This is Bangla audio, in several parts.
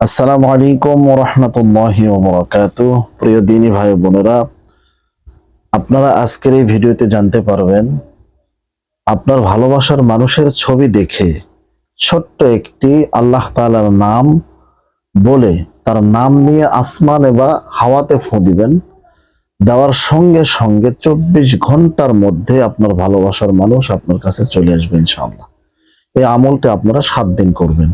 আসসালামু আলাইকুম ওয়া রাহমাতুল্লাহি ওয়া বারাকাতুহু। প্রিয় দিনী ভাই বোনেরা, আপনারা আজকের এই ভিডিওতে জানতে পারবেন আপনার ভালোবাসার মানুষের ছবি দেখে ছোট্ট একটি আল্লাহ তাআলার নাম বলে তার নাম নিয়ে আসমানে বা হাওয়াতে ফু দিবেন। দেওয়ার সঙ্গে সঙ্গে 24 ঘন্টার মধ্যে আপনার ভালোবাসার মানুষ আপনার কাছে চলে আসবে ইনশাআল্লাহ। এই আমলটা আপনারা 7 দিন করবেন।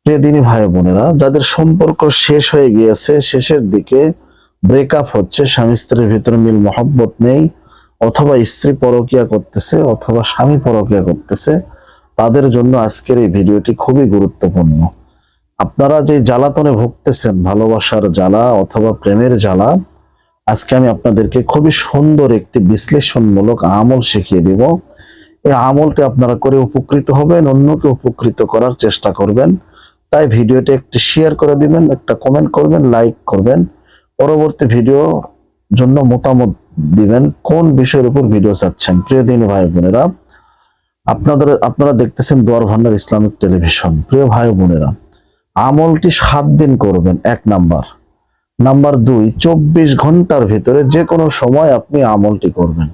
প্রিয় দিনী ভাই বোনেরা, যাদের সম্পর্ক শেষ হয়ে গিয়েছে, শেষের দিকে ব্রেকআপ হচ্ছে, স্বামী স্ত্রীর ভিতরে মিল মহব্বত নেই, অথবা স্ত্রী পরকীয়া করতেছে অথবা স্বামী পরকীয়া করতেছে, তাদের জন্য আজকের এই ভিডিওটি খুবই গুরুত্বপূর্ণ। আপনারা যে জ্বালাতনে ভুগতেছেন, ভালোবাসার জ্বালা অথবা প্রেমের জ্বালা, আজকে আমি আপনাদেরকে খুবই সুন্দর একটি বিশ্লেষণমূলক আমল শিখিয়ে দিব। এই আমলটি আপনারা করে উপকৃত হবেন, অন্যকে উপকৃত করার চেষ্টা করবেন। তাই ভিডিওটি একটি শেয়ার করে দিবেন, একটা কমেন্ট করবেন, লাইক করবেন। পরবর্তী ভিডিও জন্য মতামত দিবেন কোন বিষয়ের উপর ভিডিও চাচ্ছেন। প্রিয় দিনী ভাই বোনেরা, আপনারা দেখতেছেন দুয়ার ভান্ডার ইসলামিক টেলিভিশন। প্রিয় ভাই বোনেরা, আমলটি 7 দিন করবেন। 1 নাম্বার। নাম্বার 2, 24 ঘন্টার ভিতরে যে কোনো সময় আপনি আমলটি করবেন।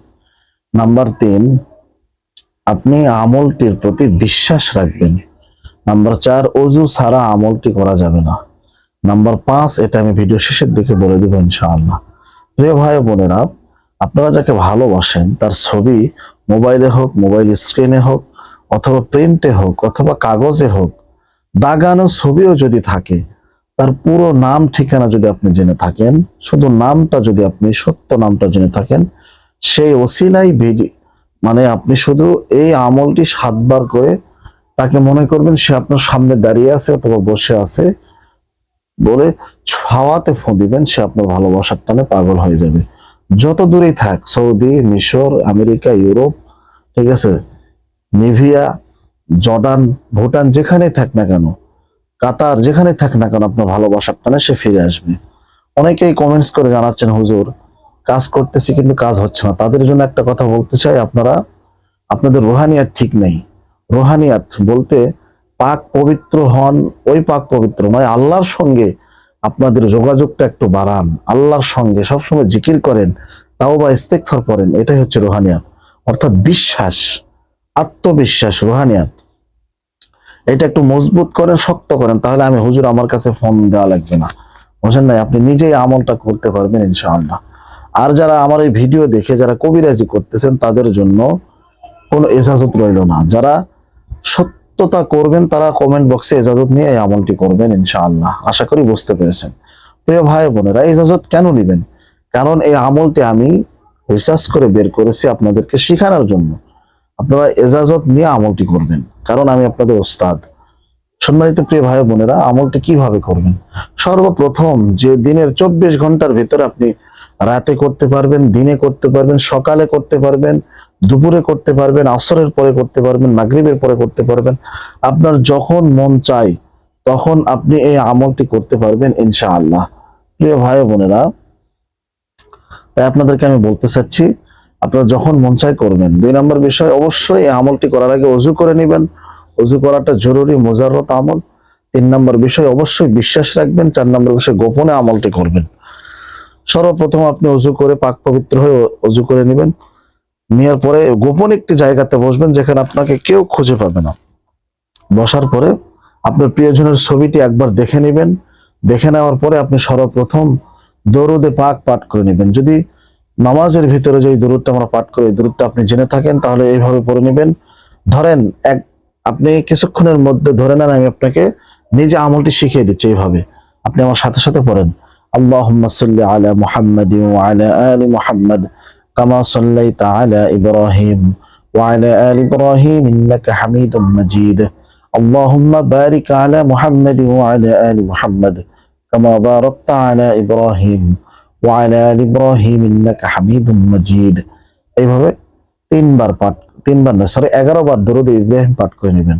নাম্বার 3, আপনি আমলটির প্রতি বিশ্বাস রাখবেন। নাম্বার 4, অজু ছাড়া আমলটি করা যাবে না। নাম্বার 5, এটা আমি ভিডিও শেষের দিকে বলে দেব ইনশাআল্লাহ। প্রিয় ভাই বোনেরা, আপনারা যাকে ভালোবাসেন তার ছবি মোবাইলে হোক, মোবাইল স্ক্রিনে হোক, অথবা প্রিন্টে হোক, অথবা কাগজে হোক, দাগানো ছবিও যদি থাকে, তার পুরো নাম ঠিকানা যদি আপনি জেনে থাকেন, শুধু নামটা যদি আপনি সত্য নামটা জেনে থাকেন, সেই ওসিলাই মানে আপনি শুধু এই আমলটি 7 বার করে তাকে মনে করবেন সে আপনার সামনে দাঁড়িয়ে আছে অথবা বসে আছে, বলে হাওয়াতে ফু দিবেন, সে আপনার ভালোবাসার টানে পাগল হয়ে যাবে। যত দূরেই থাক, সৌদি, মিশর, আমেরিকা, ইউরোপ, ঠিক আছে, নিভিয়া, জর্ডান, ভুটান, যেখানেই থাক না কেন, কাতার, যেখানে থাক না কেন, আপনার ভালোবাসার টানে সে ফিরে আসবে। অনেকেই কমেন্টস করে জানাচ্ছেন, হুজুর কাজ করতেছি কিন্তু কাজ হচ্ছে না। তাদের জন্য একটা কথা বলতে চাই, আপনাদের রুহানিয়াত ঠিক নেই। রুহানিয়াত বলতে পাক পবিত্র হন, ওই পাক পবিত্র নয়, আল্লাহর সঙ্গে আপনাদের যোগাযোগটা একটু বাড়ান, আল্লাহর সঙ্গে সবসময় জিকির করেন, তাওবা ইস্তেগফার করেন, এটাই হচ্ছে রুহানিয়াত। অর্থাৎ বিশ্বাস, আত্মবিশ্বাস, রুহানিয়াত। এটা একটু মজবুত করেন, শক্ত করেন, তাহলে আমি হুজুর আমার কাছে ফোন দেওয়া লাগবে না, বুঝেন নাই, আপনি নিজেই আমলটা করতে পারবেন ইনশাআল্লাহ। আর যারা আমার এই ভিডিও দেখে যারা কবিরাজি করতেছেন, তাদের জন্য কোনো এজাজত রইল না। যারা সত্যতা করবেন তারা কমেন্ট বক্সে এজাজত নিয়ে এই আমলটি করবেন ইনশাআল্লাহ। আশা করি বুঝতে পেরেছেন। প্রিয় ভাই বোনেরা, এজাজত কেন নেবেন? কারণ এই আমলটি আমি রিসার্চ করে বের করেছি আপনাদেরকে শেখানোর জন্য। আপনারা এজাজত নিয়ে আমলটি করবেন, কারণ আমি আপনাদের ওস্তাদ। সম্মানিত প্রিয় ভাই বোনেরা, আমলটি কিভাবে করবেন? সর্বপ্রথম যে দিনের 24 ঘন্টার ভিতরে আপনি রাতে করতে পারবেন, দিনে করতে পারবেন, সকালে করতে পারবেন, দুপুরে করতে পারবেন, আসরের পরে করতে পারবেন, মাগরিবের পরে করতে পারবেন, আপনার যখন মন চায় তখন আপনি এই আমলটি করতে পারবেন ইনশাআল্লাহ। প্রিয় ভাই বোনেরা, তাই আপনাদেরকে আমি বলতে চাচ্ছি, আপনারা যখন মন চায় করবেন। 2 নম্বর বিষয়, অবশ্যই এই আমলটি করার আগে ওযু করে নেবেন। ওযু করাটা জরুরি, মুজাররত আমল। 3 নম্বর বিষয়, অবশ্যই বিশ্বাস রাখবেন। 4 নম্বর বিষয়, গোপনে আমলটি করবেন। সর্বপ্রথম আপনি ওযু করে পাক পবিত্র হয়ে ওযু করে নেবেন। নেওয়ার পরে গোপন একটি জায়গাতে বসবেন, যেখানে আপনাকে কেউ খুঁজে পাবে না। বসার পরে আপনার প্রিয়জনের ছবিটি একবার দেখে নেবেন। দেখে নেওয়ার পরে আপনি সর্বপ্রথম দরুদে পাক পাঠ করে নেবেন। যদি নামাজের ভিতরে যে দরুদটা আমরা পাঠ করি, এই দরুদটা আপনি জেনে থাকেন, তাহলে এইভাবে পড়ে নেবেন। ধরেন আপনি কিছুক্ষণের মধ্যে ধরে নেন, আমি আপনাকে নিজে আমলটি শিখিয়ে দিচ্ছি। এইভাবে আপনি আমার সাথে সাথে পড়েন, আল্লাহুম্মা সাল্লি আলা মুহাম্মাদিন ওয়া আলা আলি মুহাম্মাদ কামা সাল্লাইতা আলা ইব্রাহিম ওয়া আলা আলি ইব্রাহিম ইন্নাকা হামিদুম মাজিদ। আল্লাহুম্মা বারিক আলা মুহাম্মাদিন ওয়া আলা আলি মুহাম্মাদ কামা বারাকতা আলা ইব্রাহিম ওয়া আলা আলি ইব্রাহিম ইন্নাকা হামিদুম মাজিদ। এইভাবে 3 বার পাঠ, 3 বার না, সরি 11 বার দরুদ ইব্রাহিম পাঠ করে নেবেন।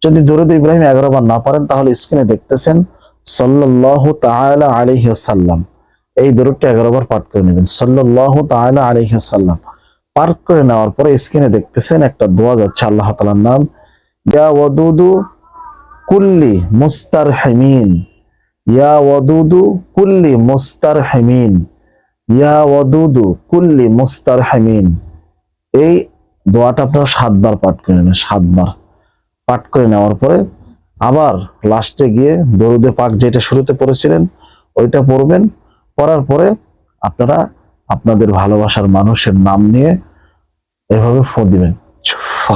যদি দরুদ ইব্রাহিম 11 বার না পারেন, তাহলে স্ক্রিনে দেখতেছেন সাল্লাল্লাহু তাআলা আলাইহি ওয়াসাল্লাম, এই দরুদটা 11 বার পাঠ করে নেবেন। সাল্লাল্লাহু তাআলা আলাইহি ওয়াসাল্লাম পাঠ করে নেওয়ার পরে স্ক্রিনে দেখতেছেন একটা দোয়া যাচ্ছে আল্লাহ তাআলার নাম, ইয়া ওয়াদুদু কুল্লি মুস্তারহিমিন, ইয়া ওয়াদুদু কুল্লি মুস্তারহিমিন, ইয়া ওয়াদুদু কুল্লি মুস্তারহিমিন। এই দোয়াটা আপনারা 7 বার পাঠ করে নেবেন। 7 বার পাঠ করে নেওয়ার পরে আবার লাস্টে গিয়ে দরুদে পাক যেটা শুরুতে পড়েছিলেন ওইটা পড়বেন। পড়ার পরে আপনারা আপনাদের ভালোবাসার মানুষের নাম নিয়ে এভাবে ফু দিবেন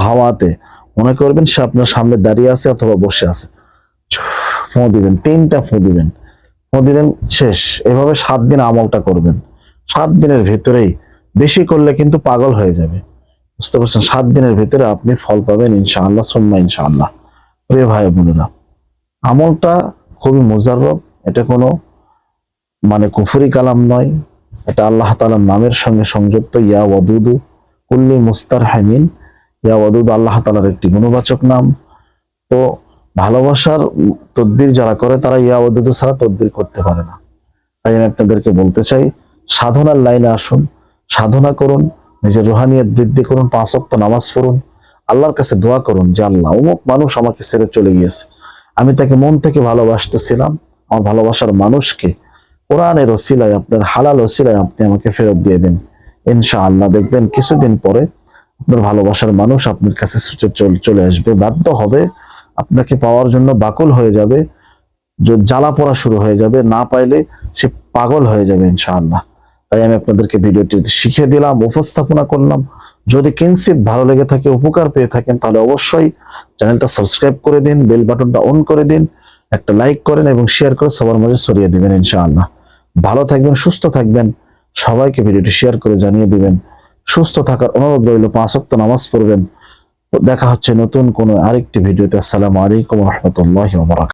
হাওয়াতে। মনে করবেন সে আপনার সামনে দাঁড়িয়ে আছে অথবা বসে আছে। ফু দিবেন, 3টা ফু দিবেন। ফু দিলেন, শেষ। এভাবে 7 দিন আমলটা করবেন। 7 দিনের ভিতরেই, বেশি করলে কিন্তু পাগল হয়ে যাবে, বুঝতে পারছেন? 7 দিনের ভিতরে আপনি ফল পাবেন ইনশাআল্লাহ, সুম্মা ইনশাআল্লাহ। প্রিয় ভাই বোনেরা, আমলটা খুবই মুজাররব। এটা কোনো মানে কুফরি কালাম নয়, এটা আল্লাহ তাআলার নামের সঙ্গে সংযুক্ত। ইয়া ওয়াদুদু কুল্লি মুস্তারহিমিন, ইয়া ওয়াদুদ আল্লাহ তাআলার একটি গুণবাচক নাম। তো ভালোবাসার তদবির যারা করে তারা ইয়া ওয়াদুদু ছাড়া তদবির করতে পারে না। তাই আমি আপনাদেরকে বলতে চাই, সাধনার লাইনে আসুন, সাধনা করুন, নিজের রুহানিয়ত বৃদ্ধি করুন, 5 ওয়াক্ত নামাজ পড়ুন, আল্লাহর কাছে দোয়া করুন যে আল্লাহ, অমুক মানুষ আমাকে ছেড়ে চলে গিয়েছে, আমি তাকে মন থেকে ভালোবাসতেছিলাম, আমার ভালোবাসার মানুষকে কোরআনের ওসিলায়, আপনার হালাল ওসিলায় আপনি আমাকে ফেরত দিয়ে দিন। ইনশাআল্লাহ দেখবেন কিছুদিন পরে আপনার ভালোবাসার মানুষ আপনার কাছে চলে আসবে, বাধ্য হবে, আপনাকে পাওয়ার জন্য বাকুল হয়ে যাবে, জ্বালা পড়া শুরু হয়ে যাবে, না পাইলে সে পাগল হয়ে যাবে ইনশাআল্লাহ। তাই আমি আপনাদেরকে ভিডিওটি শিখিয়ে দিলাম, উপস্থাপনা করলাম। যদি কিঞ্চিত ভালো লেগে থাকে, উপকার পেয়ে থাকেন, তাহলে অবশ্যই চ্যানেলটা সাবস্ক্রাইব করে দিন, বেল বাটনটা অন করে দিন, একটা লাইক করেন এবং শেয়ার করে সবার মাঝে ছড়িয়ে দিবেন ইনশাআল্লাহ। ভালো থাকবেন, সুস্থ থাকবেন, সবাইকে ভিডিওটি শেয়ার করে জানিয়ে দিবেন। সুস্থ থাকার অনুরোধ রইল, 5 ওয়াক্ত নামাজ পড়বেন। দেখা হচ্ছে নতুন কোনো আরেকটি ভিডিওতে। আসসালামু আলাইকুম ওয়া রাহমাতুল্লাহি ওয়া বারাকাতুহু।